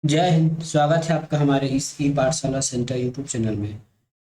जय हिंद। स्वागत है आपका हमारे इस ई पाठशाला सेंटर यूट्यूब चैनल में।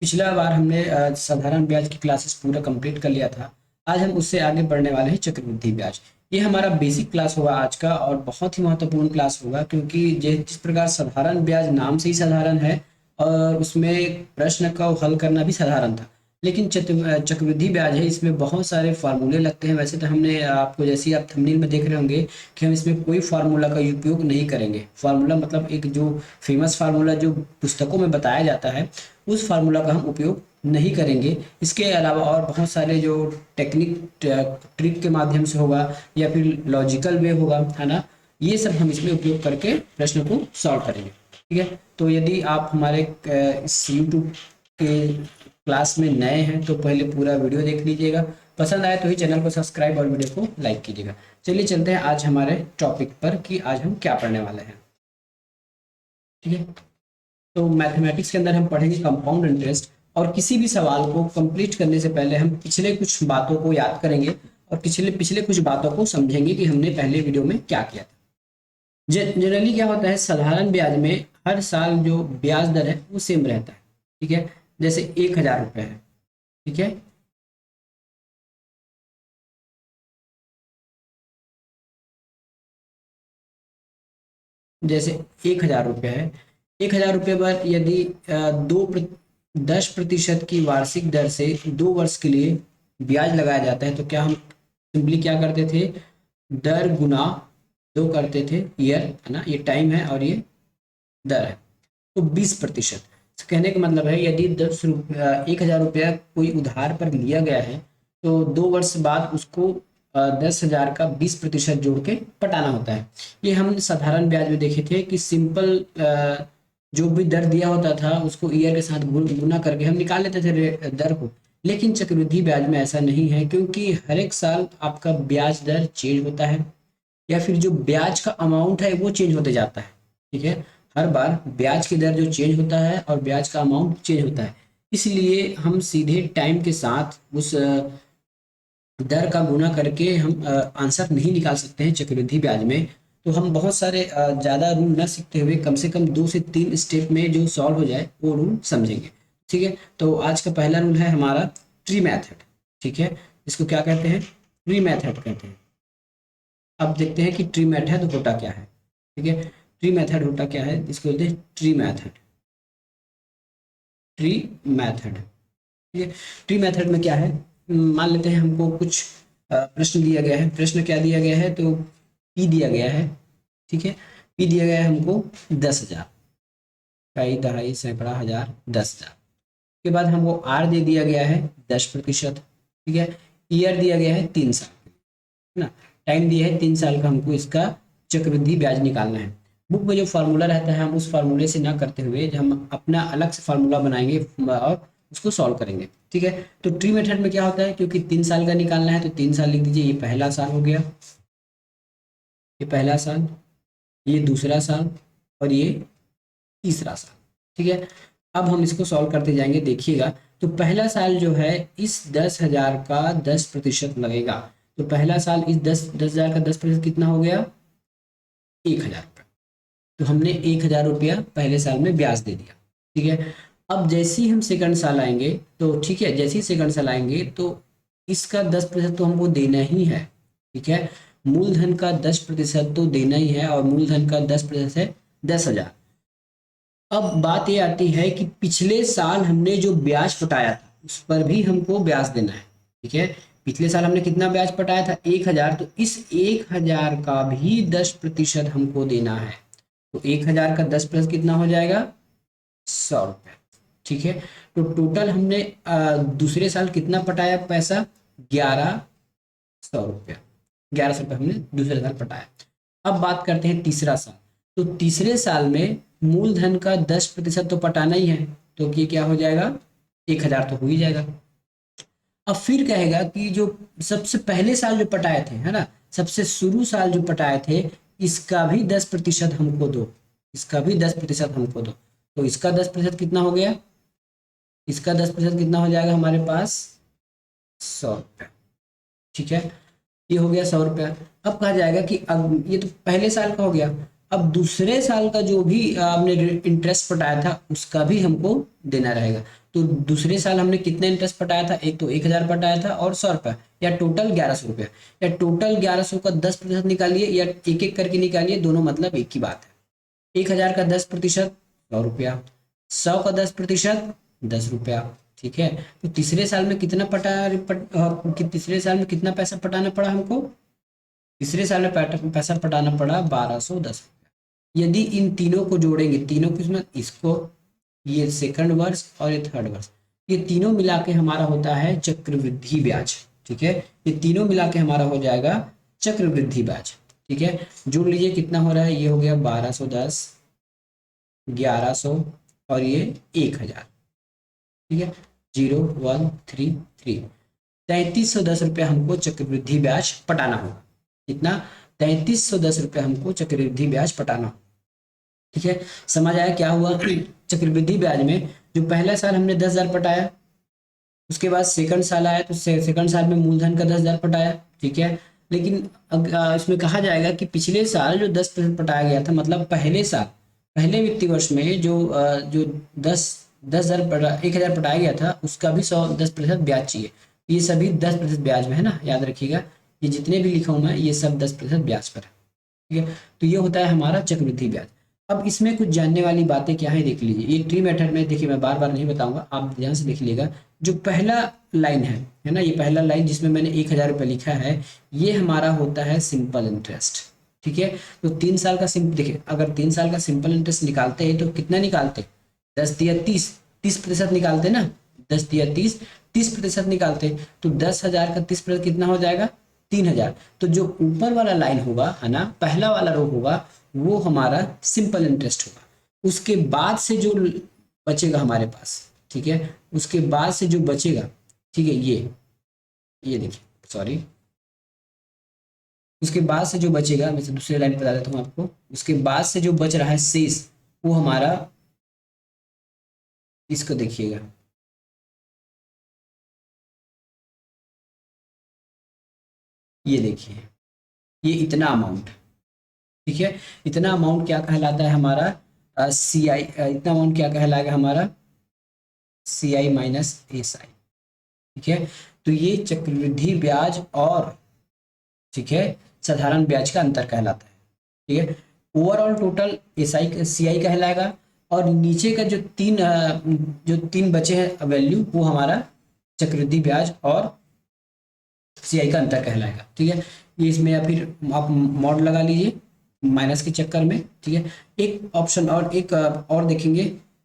पिछला बार हमने साधारण ब्याज की क्लासेस पूरा कंप्लीट कर लिया था। आज हम उससे आगे बढ़ने वाले हैं चक्रवृद्धि ब्याज। ये हमारा बेसिक क्लास होगा आज का और बहुत ही महत्वपूर्ण क्लास होगा, क्योंकि जिस प्रकार साधारण ब्याज नाम से ही साधारण है और उसमें प्रश्न का हल करना भी साधारण था, लेकिन चक्रवृद्धि ब्याज है, इसमें बहुत सारे फार्मूले लगते हैं। वैसे तो हमने आपको, जैसे ही आप थंबनेल में देख रहे होंगे, कि हम इसमें कोई फार्मूला का उपयोग नहीं करेंगे। फार्मूला मतलब एक जो फेमस फार्मूला जो पुस्तकों में बताया जाता है, उस फार्मूला का हम उपयोग नहीं करेंगे। इसके अलावा और बहुत सारे जो टेक्निक ट्रिक के माध्यम से होगा या फिर लॉजिकल वे होगा, है ना, ये सब हम इसमें उपयोग करके प्रश्न को सॉल्व करेंगे। ठीक है, तो यदि आप हमारे इस यूट्यूब के क्लास में नए हैं तो पहले पूरा वीडियो देख लीजिएगा। पसंद आए तो ही चैनल को सब्सक्राइब और वीडियो को लाइक कीजिएगा। चलिए चलते हैं आज हमारे टॉपिक पर कि आज हम क्या पढ़ने वाले हैं। ठीक है, तो मैथमेटिक्स के अंदर हम पढ़ेंगे कंपाउंड इंटरेस्ट। और किसी भी सवाल को कंप्लीट करने से पहले हम पिछले कुछ बातों को याद करेंगे और पिछले पिछले कुछ बातों को समझेंगे कि हमने पहले वीडियो में क्या किया था। जनरली क्या होता है, साधारण ब्याज में हर साल जो ब्याज दर है वो सेम रहता है। ठीक है, जैसे 1,000 रुपये है। ठीक है, जैसे 1,000 रुपये है। 1,000 रुपये पर यदि 10% की वार्षिक दर से 2 वर्ष के लिए ब्याज लगाया जाता है, तो क्या हम सिंपली क्या करते थे, दर गुना 2 करते थे, ईयर है ना, ये टाइम है और ये दर है, तो 20%। कहने का मतलब है, यदि 1,000 रुपया कोई उधार पर लिया गया है, तो 2 वर्ष बाद उसको 10,000 का 20% जोड़ के पटाना होता है। ये हम साधारण ब्याज में देखे थे कि सिंपल जो भी दर दिया होता था उसको ईयर के साथ गुना करके हम निकाल लेते थे दर को। लेकिन चक्रवृद्धि ब्याज में ऐसा नहीं है, क्योंकि हर एक साल आपका ब्याज दर चेंज होता है, या फिर जो ब्याज का अमाउंट है वो चेंज होते जाता है। ठीक है, हर बार ब्याज की दर जो चेंज होता है और ब्याज का अमाउंट चेंज होता है, इसलिए हम सीधे टाइम के साथ उस दर का गुना करके हम आंसर नहीं निकाल सकते हैं चक्रवृद्धि ब्याज में। तो हम बहुत सारे ज़्यादा रूल न सीखते हुए कम से कम 2 से 3 स्टेप में जो सॉल्व हो जाए वो रूल समझेंगे। ठीक है, तो आज का पहला रूल है हमारा ट्री मेथड। ठीक है, इसको क्या कहते हैं, ट्री मेथड कहते हैं। अब देखते हैं कि ट्री मेथड होता क्या है। ठीक है, ट्री मेथड होता क्या है, इसको बोलते हैं ट्री मेथड। ट्री मेथड, ठीक है। ट्री मेथड में क्या है, मान लेते हैं हमको कुछ प्रश्न दिया गया है। प्रश्न क्या दिया गया है, तो पी दिया गया है। ठीक है, पी दिया गया है हमको 10,000, कई दहाई सैकड़ा हजार 10,000। के बाद हमको आर दे दिया गया है 10%। ठीक है, ईयर दिया गया है 3 साल, है ना, टाइम दिया है 3 साल का, हमको इसका चक्रवृद्धि ब्याज निकालना है। बुक में जो फार्मूला रहता है हम उस फार्मूले से ना करते हुए हम अपना अलग से फार्मूला बनाएंगे और उसको सॉल्व करेंगे। ठीक है, तो ट्री मेथड में क्या होता है, क्योंकि 3 साल का निकालना है तो 3 साल लिख दीजिए। ये पहला साल हो गया, ये पहला साल, ये दूसरा साल और ये तीसरा साल। ठीक है, अब हम इसको सॉल्व करते जाएंगे, देखिएगा। तो पहला साल जो है, इस 10,000 का 10% लगेगा। तो पहला साल इस 10,000 का 10% कितना हो गया, 1,000 रुपये। तो हमने 1,000 रुपया पहले साल में ब्याज दे दिया। ठीक है, अब जैसे ही हम सेकंड साल आएंगे, तो ठीक है, जैसे ही सेकंड साल आएंगे तो इसका 10% तो हमको देना ही है। ठीक है, मूलधन का 10% तो देना ही है, और मूलधन का 10% है 10,000। अब बात ये आती है कि पिछले साल हमने जो ब्याज पटाया था उस पर भी हमको ब्याज देना है। ठीक है, पिछले साल हमने कितना ब्याज पटाया था, 1,000, तो इस 1,000 का भी 10% हमको देना है। तो 1,000 का 10% कितना हो जाएगा, 100 रुपये। ठीक है, तो टोटल हमने दूसरे साल कितना पटाया पैसा, 1,100 रुपया। 1,100 रुपये हमने दूसरे साल पटाया। अब बात करते हैं तीसरा साल। तो तीसरे साल में मूलधन का 10% तो पटाना ही है, तो ये क्या हो जाएगा, 1,000 तो हो ही जाएगा। अब फिर कहेगा कि जो सबसे पहले साल जो पटाए थे, है ना, सबसे शुरू साल जो पटाए थे, इसका भी 10% हमको दो, इसका भी 10% हमको दो। तो इसका 10% कितना हो गया, इसका 10% कितना हो जाएगा हमारे पास, 100 रुपया। ठीक है, ये हो गया 100 रुपया। अब कहा जाएगा कि अब ये तो पहले साल का हो गया, अब दूसरे साल का जो भी आपने इंटरेस्ट पटाया था उसका भी हमको देना रहेगा। तो दूसरे साल हमने कितना इंटरेस्ट पटाया था, एक तो 1,000 पटाया था और 100 रुपया, या टोटल 1,100 रुपया, या टोटल 1,100 का 10% निकालिए या एक एक करके निकालिए, दोनों मतलब एक ही बात है। 1,000 का 10% 100 रुपया, 100 का 10% 10 रुपया। ठीक है, तो तीसरे साल में कितना तीसरे साल में कितना पैसा पटाना पड़ा हमको, तीसरे साल में पैसा पटाना पड़ा 1,210 रुपया। यदि इन तीनों को जोड़ेंगे, तीनों किस्मत, इसको, ये सेकंड वर्ष और ये थर्ड वर्ष, ये तीनों मिला के हमारा होता है चक्रवृद्धि ब्याज। ठीक है, ये तीनों मिला के हमारा हो जाएगा चक्रवृद्धि ब्याज। ठीक है, जोड़ लीजिए कितना हो रहा है, ये हो गया 1,210, 1,100 और ये 1,000। ठीक है, 0,133, 3,310 रुपया हमको चक्रवृद्धि ब्याज पटाना होगा। कितना, 3,310 रुपया हमको चक्रवृद्धि ब्याज पटाना होगा। ठीक है, समझ आया क्या हुआ। चक्रवृद्धि ब्याज में जो पहला साल हमने 10,000 पटाया, उसके बाद सेकंड साल आया तो सेकंड साल में मूलधन का 10,000 पटाया। ठीक है, लेकिन इसमें कहा जाएगा कि पिछले साल जो 10% पटाया गया था, मतलब पहले साल, पहले वित्तीय वर्ष में जो 1,000 पटाया गया था उसका भी 10% ब्याज चाहिए। ये सभी 10% ब्याज में है ना, याद रखिएगा, ये जितने भी लिखा हूं मैं ये सब 10% ब्याज पर है। ठीक है, तो ये होता है हमारा चक्रवृद्धि ब्याज। अब इसमें कुछ जानने वाली बातें क्या है देख लीजिए। ये ट्री मेथड में देखिए, मैं बार बार नहीं बताऊंगा, आप ध्यान से देख लीजिएगा। जो पहला लाइन है ना, ये पहला लाइन जिसमें मैंने 1,000 रुपये लिखा है, ये हमारा होता है सिंपल इंटरेस्ट। ठीक है, तो 3 साल का देखिए, अगर 3 साल का सिंपल इंटरेस्ट निकालते हैं तो कितना निकालते, 10 या 30% निकालते ना, 10 या 30% निकालते, तो 10,000 का 30% कितना हो जाएगा, 3,000। तो जो ऊपर वाला लाइन होगा है ना, पहला वाला रो होगा, वो हमारा सिंपल इंटरेस्ट होगा। उसके बाद से जो बचेगा हमारे पास, ठीक है, उसके बाद से जो बचेगा, ठीक है, ये देखिए, सॉरी, उसके बाद से जो बचेगा, मैं दूसरी लाइन बता देता हूँ आपको, उसके बाद से जो बच रहा है शेष, वो हमारा, इसको देखिएगा, ये देखिए, ये इतना अमाउंट। ठीक है, इतना अमाउंट क्या कहलाता है हमारा, सी आई, इतना अमाउंट क्या कहलाएगा हमारा, CI माइनस SI। ठीक है, तो ये चक्रवृद्धि ब्याज और, ठीक है, साधारण ब्याज का अंतर कहलाता है। ठीक है, ओवरऑल टोटल SI CI कहलाएगा, और नीचे का जो तीन बचे हैं वैल्यू, वो हमारा चक्रवृद्धि ब्याज और CI का अंतर कहलाएगा। ठीक है, ये इसमें या फिर आप मॉड लगा लीजिए माइनस के चक्कर में। ठीक है, एक ऑप्शन और एक और देखेंगे,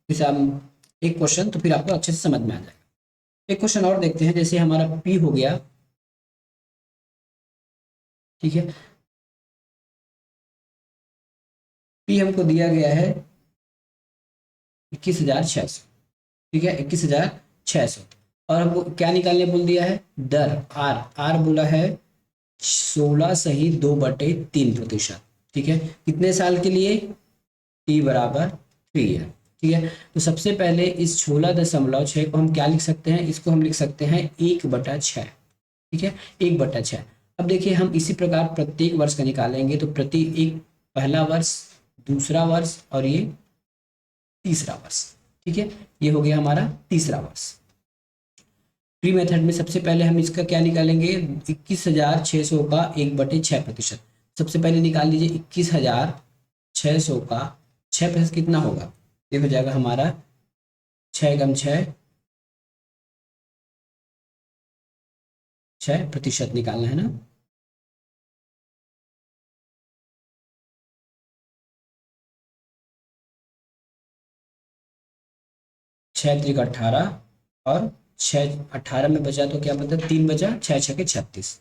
जैसे हम एक क्वेश्चन, तो फिर आपको अच्छे से समझ में आ जाएगा। एक क्वेश्चन और देखते हैं, जैसे हमारा P हो गया। ठीक है, P हमको दिया गया है 21,600। ठीक है, 21,600, और हमको क्या निकालने बोल दिया है, दर, आर बोला है 16 सही 2/3%। ठीक है, कितने साल के लिए, T बराबर 3 ईयर। ठीक है, तो सबसे पहले इस 16.6 को हम क्या लिख सकते हैं, इसको हम लिख सकते हैं 1/6। ठीक है, 1/6। अब देखिए, हम इसी प्रकार प्रत्येक वर्ष का निकालेंगे, तो पहला वर्ष, दूसरा वर्ष और ये तीसरा वर्ष। ठीक है, ये हो गया हमारा तीसरा वर्ष। प्री मेथड में सबसे पहले हम इसका क्या निकालेंगे, 21,600 का 1/6%। सबसे पहले निकाल लीजिए 21,600 का 6% कितना होगा, ये हो जाएगा हमारा 6 निकालना है ना। छः त्रिक 18, और 18 में बचा तो क्या मतलब 3 बचा, 6×6 = 36,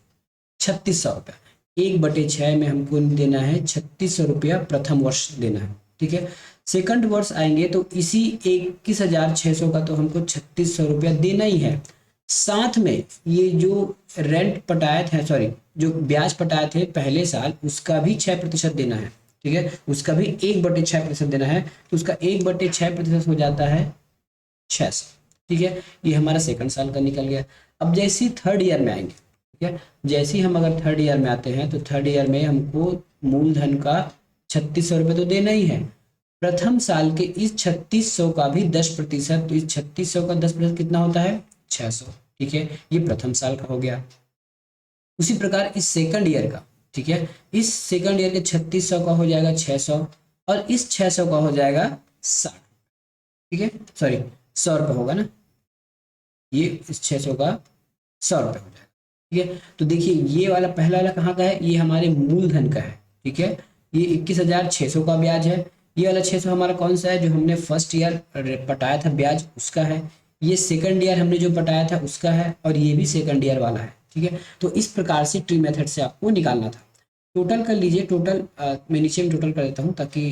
3,600 रुपया। 1/6 में हमको देना है 3,600 रुपया, प्रथम वर्ष देना है। ठीक है, सेकंड वर्ष आएंगे तो इसी 21,600 का तो हमको 3,600 रुपया देना ही है। साथ में ये जो रेंट पटाए थे, सॉरी, जो ब्याज पटाए थे पहले साल, उसका भी 6% देना है। ठीक है, उसका भी 1/6% देना है, तो उसका 1/6% हो जाता है 600। ठीक है, ये हमारा सेकंड साल का निकल गया। अब जैसे ही थर्ड ईयर में आएंगे, ठीक है, जैसे ही हम अगर थर्ड ईयर में आते हैं, तो थर्ड ईयर में हमको मूलधन का 3600 रुपये तो देना ही है। प्रथम साल के इस 3600 का भी 10%, तो इस 3600 का 10% कितना होता है? 600। ठीक है, ये प्रथम साल का हो गया। उसी प्रकार इस सेकंड ईयर का, ठीक है, इस सेकंड ईयर के 3600 का हो जाएगा 600, और इस 600 का हो जाएगा 60। ठीक है, सॉरी 100 रुपये होगा ना, ये इस 600 का 100 रुपये हो जाएगा। ठीक है, तो देखिए ये वाला पहला वाला कहाँ का है? ये हमारे मूलधन का है। ठीक है, ये 21,600 का ब्याज है। ये वाला 600 हमारा कौन सा है? जो हमने फर्स्ट ईयर पटाया था ब्याज, उसका है। ये सेकंड ईयर हमने जो पटाया था उसका है, और ये भी सेकंड ईयर वाला है। ठीक है, तो इस प्रकार से ट्री मेथड से आपको निकालना था। टोटल कर लीजिए, टोटल मैं नीचे में टोटल कर देता हूँ ताकि,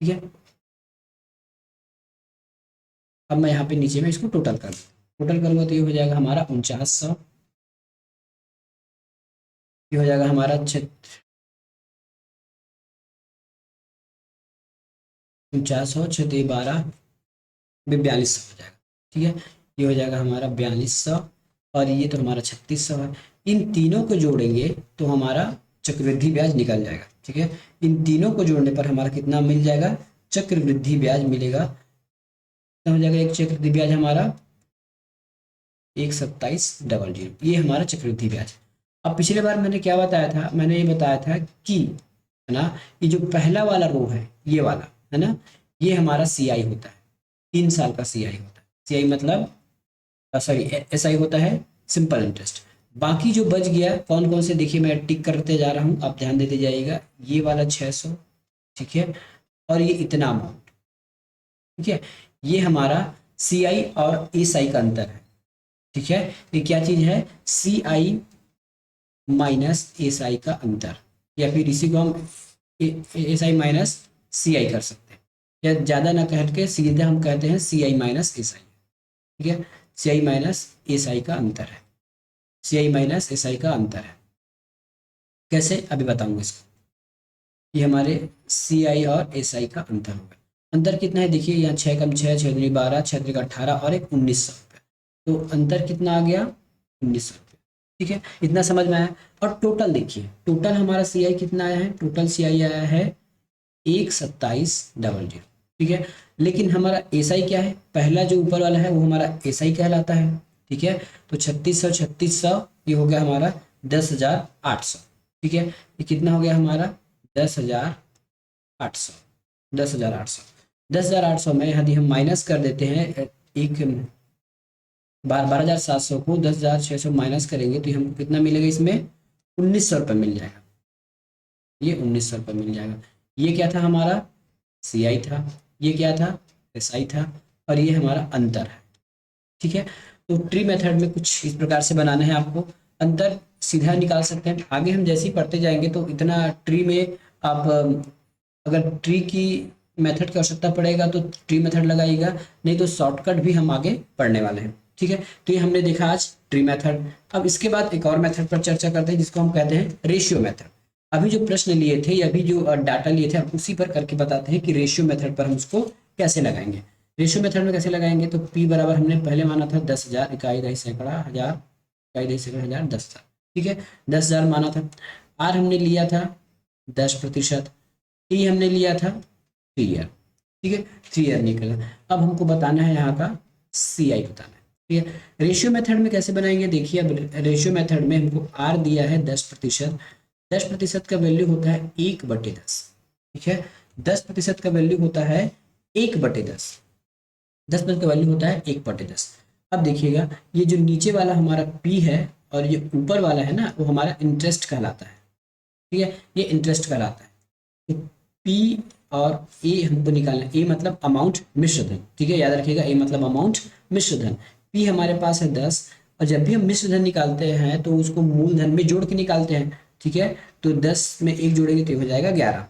ठीक है, अब मैं यहाँ पे नीचे में इसको टोटल कर दूँ। टोटल करूँगा तो ये हो जाएगा हमारा 4900, ये हो जाएगा हमारा 4900, 6 4200 हो जाएगा। ठीक है, ये हो जाएगा हमारा 4200, और ये तो हमारा 3600 है। इन तीनों को जोड़ेंगे तो हमारा चक्रवृद्धि ब्याज निकल जाएगा। ठीक है, इन तीनों को जोड़ने पर हमारा कितना मिल जाएगा? चक्रवृद्धि ब्याज मिलेगा। कितना हो जाएगा? एक चक्रवृद्धि ब्याज हमारा 12700, ये हमारा चक्रवृद्धि ब्याज। अब पिछले बार मैंने क्या बताया था? मैंने ये बताया था कि, है ना, ये जो पहला वाला रो है, ये वाला है ना, ये हमारा सीआई होता है, 3 साल का सीआई होता है। सीआई मतलब, सॉरी, एसआई होता है, सिंपल इंटरेस्ट। बाकी जो बच गया कौन कौन से, देखिए मैं टिक करते जा रहा हूँ, आप ध्यान देते जाइएगा। ये वाला 600, ठीक है, और ये इतना अमाउंट। ठीक है, ये हमारा सीआई और एसआई का अंतर है। ठीक है, ये क्या चीज है? सीआई माइनस एसआई का अंतर, या फिर इसी को हम एसआई माइनस सीआई कर सकते हैं, या ज्यादा ना कह के सीधा हम कहते हैं सीआई माइनस एसआई। ठीक है, सीआई माइनस एसआई का अंतर है, सीआई माइनस एसआई का अंतर है। कैसे? अभी बताऊंगा इसको। ये हमारे सीआई और एसआई का अंतर होगा। अंतर कितना है? देखिए यहाँ 6 कम 6, 6 दूनी 12, 6 त्रिक 18, और एक 1900 रुपये। तो अंतर कितना आ गया? 1900 रुपये। ठीक है, इतना समझ में आया। और टोटल देखिए, टोटल हमारा सीआई कितना आया है? टोटल सीआई आया है 12700। ठीक है, लेकिन हमारा एसआई क्या है? पहला जो ऊपर वाला है वो हमारा एसआई कहलाता है। ठीक है, तो 3600 3600, ये हो गया हमारा 10,800। ठीक है, ये कितना हो गया हमारा? 10,800। 10,800, 10,800 में यदि हम माइनस कर देते हैं, एक 12,700 को 10,600 माइनस करेंगे तो हमको कितना मिलेगा? इसमें 1900 रुपये मिल जाएगा। ये 1900 रुपये मिल जाएगा। ये क्या था? हमारा सीआई था, ये क्या था? एसआई था, और ये हमारा अंतर है। ठीक है, तो ट्री मेथड में कुछ इस प्रकार से बनाना है आपको। अंतर सीधा निकाल सकते हैं। आगे हम जैसे ही पढ़ते जाएंगे तो इतना ट्री में आप अगर ट्री की मेथड की आवश्यकता पड़ेगा तो ट्री मेथड लगाइएगा, नहीं तो शॉर्टकट भी हम आगे पढ़ने वाले हैं। ठीक है, तो ये हमने देखा आज ट्री मेथड। अब इसके बाद एक और मेथड पर चर्चा करते हैं जिसको हम कहते हैं रेशियो मेथड। अभी जो प्रश्न लिए थे या अभी जो डाटा लिए थे, हम उसी पर करके बताते हैं कि रेशियो मेथड पर हम उसको कैसे लगाएंगे। रेशियो मेथड में कैसे लगाएंगे? तो P बराबर हमने पहले माना था 10,000, इकाई दही सैकड़ा हजार, इकाई दही सैकड़ा हजार, 10,000। ठीक है, 10,000 माना था। R हमने लिया था 10%, T हमने लिया था 3 ईयर। ठीक है, 3 ईयर निकला। अब हमको बताना है यहाँ का CI बताना है। ठीक है, रेशियो मेथड में कैसे बनाएंगे? देखिए, अब रेशियो मेथड में हमको R दिया है 10%, 10% का वैल्यू होता है 1/10। ठीक है, 10% का वैल्यू होता है 1/10, 10% का वैल्यू होता है 1/10। अब देखिएगा, ये जो नीचे वाला हमारा P है और ये ऊपर वाला है ना, वो हमारा इंटरेस्ट कहलाता है। ठीक है, ये इंटरेस्ट कहलाता है। तो P और ए हमको निकालना है। ए मतलब अमाउंट, मिश्र धन। ठीक है, याद रखिएगा, ए मतलब अमाउंट, मिश्र धन। P हमारे पास है 10, और जब भी हम मिश्र धन निकालते हैं तो उसको मूलधन में जोड़ के निकालते हैं। ठीक है, तो 10 में 1 जोड़ेंगे तो हो जाएगा 11।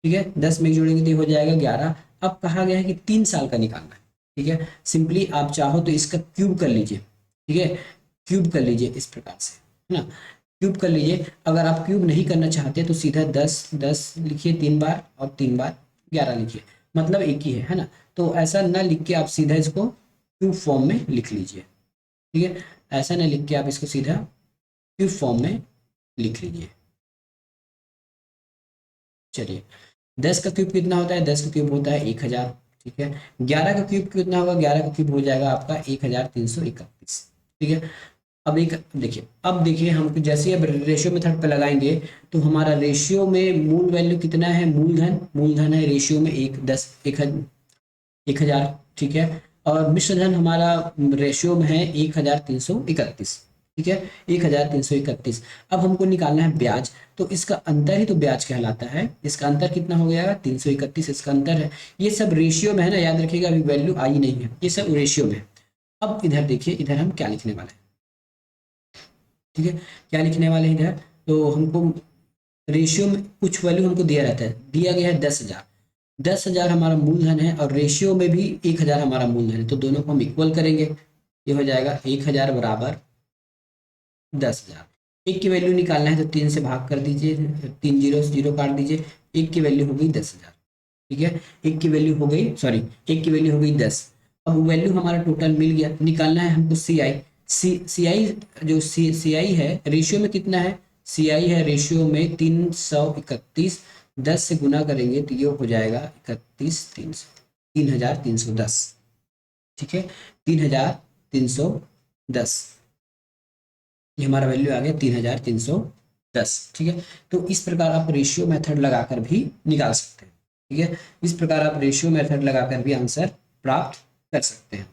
ठीक है, 10 में 1 जोड़ेंगे तो हो जाएगा 11। अब कहा गया है कि 3 साल का निकालना है। ठीक है, सिंपली आप चाहो तो इसका क्यूब कर लीजिए। ठीक है, क्यूब कर लीजिए इस प्रकार से, है ना, क्यूब कर लीजिए। अगर आप क्यूब नहीं करना चाहते तो सीधा 10 10 लिखिए 3 बार, और 3 बार 11 लिखिए, मतलब एक ही है ना। तो ऐसा ना लिख के आप सीधा इसको क्यूब फॉर्म में लिख लीजिए। ठीक है, ऐसा ना लिख के आप इसको सीधा क्यूब फॉर्म में लिख लीजिए। चलिए 10 का क्यूब कितना होता है, 10 का क्यूब होता है 1000, ठीक है। 11 का क्यूब कितना होगा, 11 का क्यूब हो जाएगा आपका 1331, ठीक है। अब देखिए हम जैसे अब रेशियो मेथड पे लगाएंगे तो हमारा रेशियो में मूल वैल्यू कितना है, मूलधन है रेशियो में 1000, ठीक है। और मिश्र धन हमारा रेशियो में है 1331, ठीक है, 1331। अब हमको निकालना है ब्याज, तो इसका अंतर ही तो ब्याज कहलाता है। इसका अंतर कितना हो गया, 331 इसका अंतर है। ये सब रेशियो में है ना, याद रखिएगा, अभी वैल्यू आई नहीं है, ये सब रेशियो में है। अब इधर देखिए, इधर हम क्या लिखने वाले हैं, ठीक है, क्या लिखने वाले हैं इधर, तो हमको रेशियो में कुछ वैल्यू हमको दिया रहता है, दिया गया है 10,000, 10,000 हमारा मूलधन है और रेशियो में भी 1000 हमारा मूलधन है, तो दोनों को हम इक्वल करेंगे। ये हो जाएगा 1000 बराबर 10,000। एक की वैल्यू निकालना है तो 3 से भाग कर दीजिए, 3 जीरो से जीरो काट दीजिए, एक की वैल्यू हो गई 10,000, ठीक है। एक की वैल्यू हो गई, सॉरी, एक की वैल्यू हो गई 10। अब वैल्यू हमारा टोटल मिल गया, निकालना है हमको सी आई। सी आई जो सी आई है रेशियो में कितना है, सी आई है रेशियो में 331, 10 से गुना करेंगे तो ये हो जाएगा 33,310, ठीक है, 3,310, ये हमारा वैल्यू आ गया 3,310, ठीक है। तो इस प्रकार आप रेशियो मेथड लगाकर भी निकाल सकते हैं, ठीक है। इस प्रकार आप रेशियो मेथड लगाकर भी आंसर प्राप्त कर सकते हैं।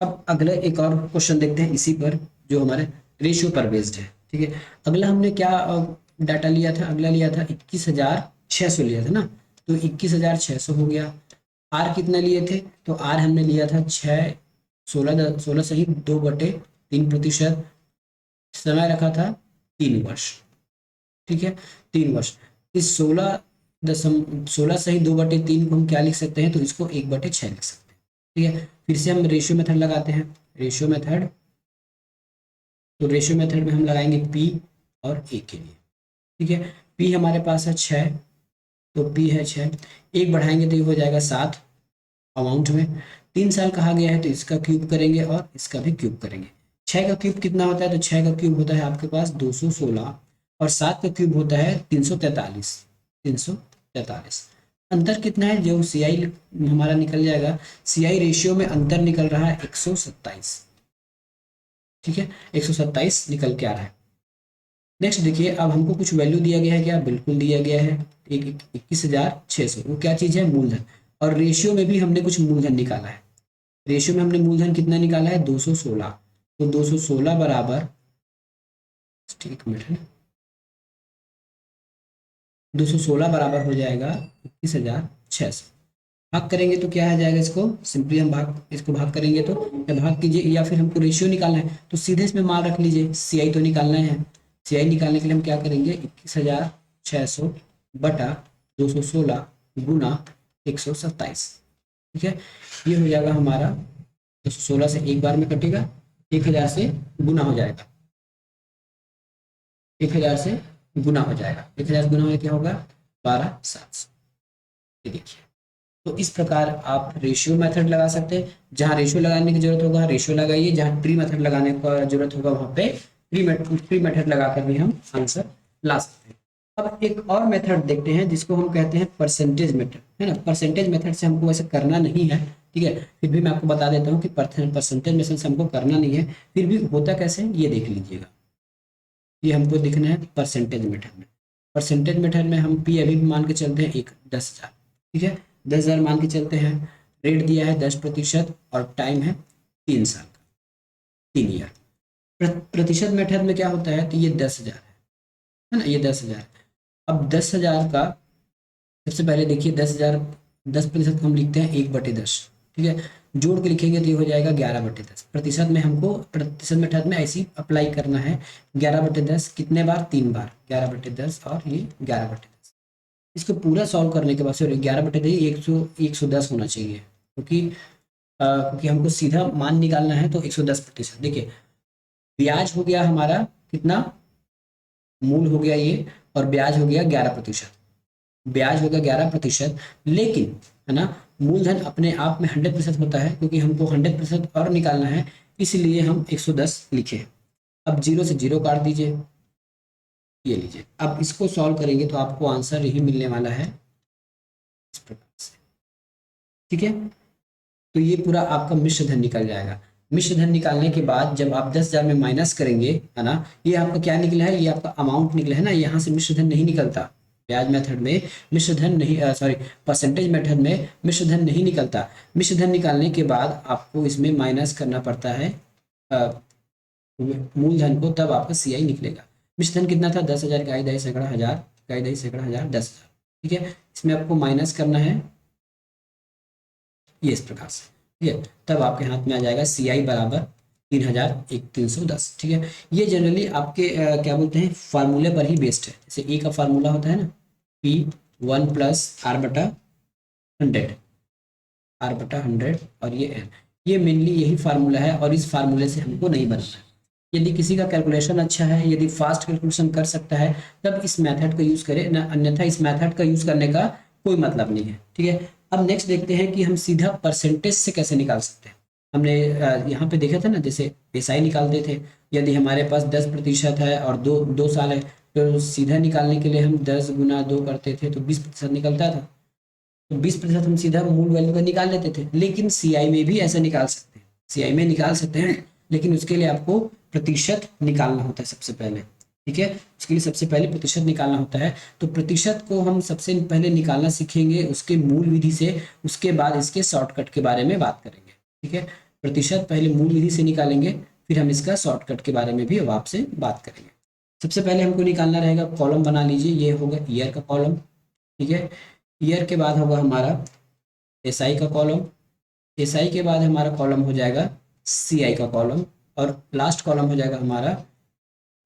अब अगले एक और क्वेश्चन देखते हैं इसी पर, जो हमारे रेशियो पर बेस्ड है, ठीक है। अगला हमने क्या डाटा लिया था, अगला लिया था 21,600 लिया था ना, तो 21,600 हो गया। आर कितना लिए थे, तो आर हमने लिया था 16 सही 2/3%, समय रखा था 3 वर्ष, ठीक है, 3 वर्ष। इस 16 सही 2/3 को हम क्या लिख सकते हैं, तो इसको 1/6 लिख सकते हैं, ठीक है। फिर से हम रेशियो मेथड लगाते हैं, रेशियो मेथड, तो रेशियो मेथड में हम लगाएंगे पी और ए के लिए, ठीक है। पी हमारे पास है 6, तो पी है 6, एक बढ़ाएंगे तो ये हो जाएगा 7 अमाउंट में। 3 साल कहा गया है तो इसका क्यूब करेंगे और इसका भी क्यूब करेंगे। 6 का क्यूब कितना होता है, तो 6 का क्यूब होता है आपके पास 216, और 7 का क्यूब होता है 343, 343। अंतर कितना है, जो सी आई हमारा निकल जाएगा, सी आई रेशियो में अंतर निकल रहा है 127, ठीक है, 127 निकल के आ रहा है। नेक्स्ट देखिए, अब हमको कुछ वैल्यू दिया गया है, क्या बिल्कुल दिया गया है, 21,600, वो क्या चीज़ है, मूलधन। और रेशियो में भी हमने कुछ मूलधन निकाला है, रेशियो में हमने मूलधन कितना निकाला है, 216, तो 216 बराबर, ठीक मिनट, 216 बराबर हो जाएगा 21,600। भाग करेंगे तो क्या आ जाएगा, इसको सिंपली हम इसको भाग करेंगे तो, या भाग कीजिए, या फिर हमको रेशियो निकालना है तो सीधे इसमें मान रख लीजिए, सी आई तो निकालना है। सी आई निकालने के लिए हम क्या करेंगे, 21,600 बटा 216 गुना 127, ठीक है। ये हो जाएगा हमारा 216 से एक बार में कटेगा, 1000 से गुना हो जाएगा, 1000 से गुना हो जाएगा, 1000 से गुना हो क्या होगा, 12,700। ये देखिए, तो इस प्रकार आप रेशियो मेथड लगा सकते हैं, जहां रेशियो लगाने की जरूरत होगा रेशियो लगाइए, जहां ट्री मेथड लगाने का जरूरत होगा वहां पे ट्री मेथड लगाकर भी हम आंसर ला सकते हैं। अब एक और मेथड देखते हैं जिसको हम कहते हैं परसेंटेज मेथड, है ना। परसेंटेज मेथड से हमको वैसे करना नहीं है, ठीक है, फिर भी मैं आपको बता देता हूँ कि परसेंटेज मेथड से हमको करना नहीं है, फिर भी होता कैसे ये देख लीजिएगा। ये हमको देखना है परसेंटेज मेथड में, परसेंटेज मेथड में हम पी अभी भी मान के चलते हैं 10,000, ठीक है, 10,000 मान के चलते हैं, रेट दिया है 10% और टाइम है 3 साल का, 3 ईयर। प्रतिशत मेथड में क्या होता है, तो ये 10,000 है ना, ये 10,000। अब 10,000 का सबसे पहले देखिए 10,000, 10% को हम लिखते हैं 1/10, ठीक है, जोड़ के लिखेंगे तो ये हो जाएगा 11/10। प्रतिशत में हमको प्रतिशत मेथड में ऐसी अप्लाई करना है, 11/10 कितने बार, 3 बार, 11/10 और ये 11/10। इसको पूरा सॉल्व करने के बाद सॉरी 11/10 110 होना चाहिए, क्योंकि हमको सीधा मान निकालना है, तो 110%। देखिए ब्याज हो गया हमारा कितना, मूल हो गया ये, और ब्याज हो गया 11%, ब्याज होगा 11%, लेकिन है ना, मूलधन अपने आप में 100% होता है, क्योंकि हमको 100% और निकालना है, इसलिए हम 110 लिखे। अब 0 से 0 काट दीजिए, ये लीजिए। अब इसको सॉल्व करेंगे तो आपको आंसर यही मिलने वाला है इस प्रकार से, ठीक है। तो ये पूरा आपका मिश्र धन निकल जाएगा। मिश्र धन निकालने के बाद जब आप 10,000 में माइनस करेंगे, है ना, ये आपका क्या निकला है, ये आपका अमाउंट निकला है ना, यहाँ से मिश्र धन नहीं निकलता। ब्याज मेथड में मिश्र धन नहीं, सॉरी, परसेंटेज मेथड में मिश्र धन नहीं निकलता। मिश्र धन निकालने के बाद आपको इसमें माइनस करना पड़ता है मूलधन को, तब आपका CI निकलेगा। मिश्र धन कितना था, 10,000, इकाई दही सैकड़ा हज़ार, इकाई दही सैकड़ा हज़ार, 10,000, ठीक है। इसमें आपको माइनस करना है ये इस प्रकार से, ठीक है। तब आपके हाथ में आ जाएगा CI बराबर 3,310, ठीक है। ये जनरली आपके क्या बोलते हैं, फार्मूले पर ही बेस्ड है। जैसे ए का फार्मूला होता है ना, P1 + R/100, R/100, और ये N, ये मेनली यही फार्मूला है, और इस फार्मूले से हमको नहीं बनना है। यदि किसी का कैलकुलेशन अच्छा है, यदि फास्ट कैलकुलेशन कर सकता है, तब इस मेथड का यूज़ करें, अन्यथा इस मेथड का यूज़ करने का कोई मतलब नहीं है, ठीक है। अब नेक्स्ट देखते हैं कि हम सीधा परसेंटेज से कैसे निकाल सकते हैं। हमने यहाँ पे देखा था ना, जैसे SI निकालते थे, यदि हमारे पास 10% है और दो साल है, तो सीधा निकालने के लिए हम 10 × 2 करते थे, तो 20% निकलता था। तो 20% हम सीधा मूल वैल्यू का निकाल लेते थे। लेकिन CI में भी ऐसा निकाल सकते हैं, CI में निकाल सकते हैं, लेकिन उसके लिए आपको प्रतिशत निकालना होता है सबसे पहले, ठीक है। उसके लिए सबसे पहले प्रतिशत निकालना होता है। तो प्रतिशत को हम सबसे पहले निकालना सीखेंगे, उसके मूल विधि से, उसके बाद इसके शॉर्टकट के बारे में बात करेंगे, ठीक है। प्रतिशत पहले मूल विधि से निकालेंगे, फिर हम इसका शॉर्टकट के बारे में भी अब आपसे बात करेंगे। सबसे पहले हमको निकालना रहेगा, कॉलम बना लीजिए, ये होगा ईयर का कॉलम, ठीक है। ईयर के बाद होगा हमारा SI का कॉलम, SI के बाद हमारा कॉलम हो जाएगा CI का कॉलम, और लास्ट कॉलम हो जाएगा हमारा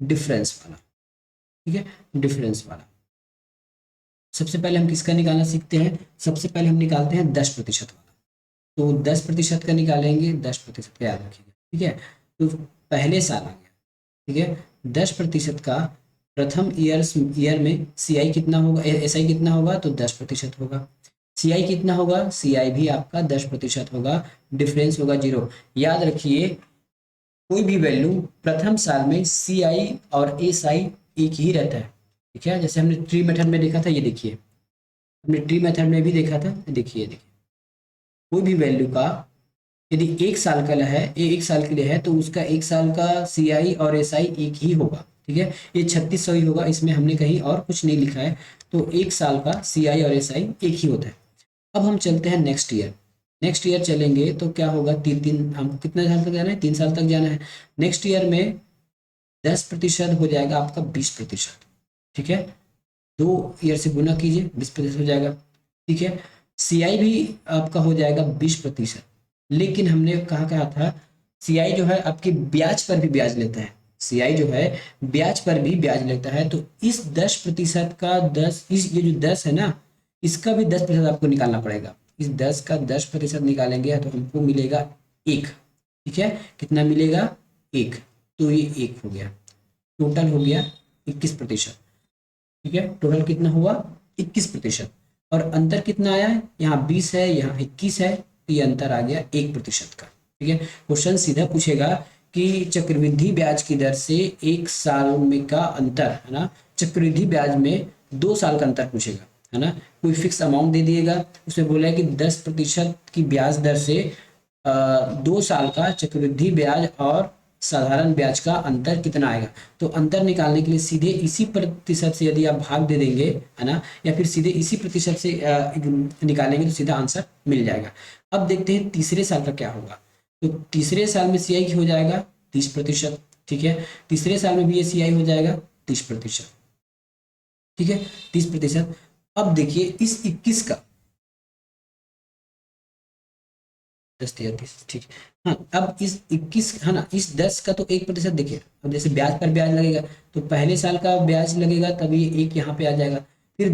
डिफरेंस वाला, ठीक है, डिफरेंस वाला। सबसे पहले हम किसका निकालना सीखते हैं, सबसे पहले हम निकालते हैं 10% वाला। तो 10% का निकालेंगे, 10% का याद रखिएगा, ठीक है। तो पहले साल आ गया, ठीक है। 10% का प्रथम ईयर में CI कितना होगा, SI कितना होगा, तो 10% होगा। CI कितना होगा, CI भी आपका 10% होगा, डिफरेंस होगा 0। याद रखिए, कोई भी वैल्यू प्रथम साल में CI और SI एक ही रहता है, ठीक है। जैसे हमने ट्री मेथड में देखा था, ये देखिए, हमने ट्री मेथड में भी देखा था, देखिए कोई भी वैल्यू का यदि 1 साल का है, ये 1 साल के लिए है, तो उसका 1 साल का CI और SI एक ही होगा, ठीक है। ये 3600 ही होगा, इसमें हमने कहीं और कुछ नहीं लिखा है। तो 1 साल का CI और SI एक ही होता है। अब हम चलते हैं नेक्स्ट ईयर। नेक्स्ट ईयर चलेंगे तो क्या होगा, तीन हमको कितने साल तक जाना है, 3 साल तक जाना है। नेक्स्ट ईयर में 10% हो जाएगा आपका 20%, ठीक है। 2 ईयर से गुना कीजिए, 20% हो जाएगा, ठीक है। CI भी आपका हो जाएगा 20%, लेकिन हमने कहा था CI जो है आपकी ब्याज पर भी ब्याज लेता है, CI जो है ब्याज पर भी ब्याज लेता है। तो इस 10% का 10, इस ये जो 10 है ना, इसका भी 10% आपको निकालना पड़ेगा। इस 10 का 10% निकालेंगे तो हमको मिलेगा 1, ठीक है। कितना मिलेगा, 1। तो ये 1 हो गया, टोटल हो गया 21%, ठीक है। टोटल कितना हुआ, 21%। और अंतर कितना आया है, यहाँ 20 है, यहाँ 21 है, तो ये अंतर आ गया 1% का, ठीक है। क्वेश्चन सीधा पूछेगा कि चक्रवृद्धि ब्याज की दर से 1 साल में का अंतर, है ना, चक्रवृद्धि ब्याज में 2 साल का अंतर पूछेगा, है ना। कोई फिक्स अमाउंट दे दिएगा, उसमें बोला है कि 10% की ब्याज दर से 2 साल का चक्रवृद्धि ब्याज और साधारण ब्याज का अंतर कितना आएगा। तो अंतर निकालने के लिए सीधे इसी प्रतिशत से यदि आप भाग दे देंगे, है ना, या फिर सीधे इसी प्रतिशत से निकालेंगे तो सीधा आंसर मिल जाएगा। अब देखते हैं तीसरे साल का क्या होगा। तो तीसरे साल में CI हो जाएगा 30%, ठीक है। तीसरे साल में भी ये CI हो जाएगा 30%, ठीक है, 30%। अब देखिए इस 21 का 10 या 30, ठीक है। हाँ, अब इस 21, है ना, इस 10 का तो 1% देखिए। अब जैसे ब्याज पर ब्याज लगेगा, तो पहले साल का ब्याज लगेगा, तभी 1 यहाँ पे आ जाएगा। फिर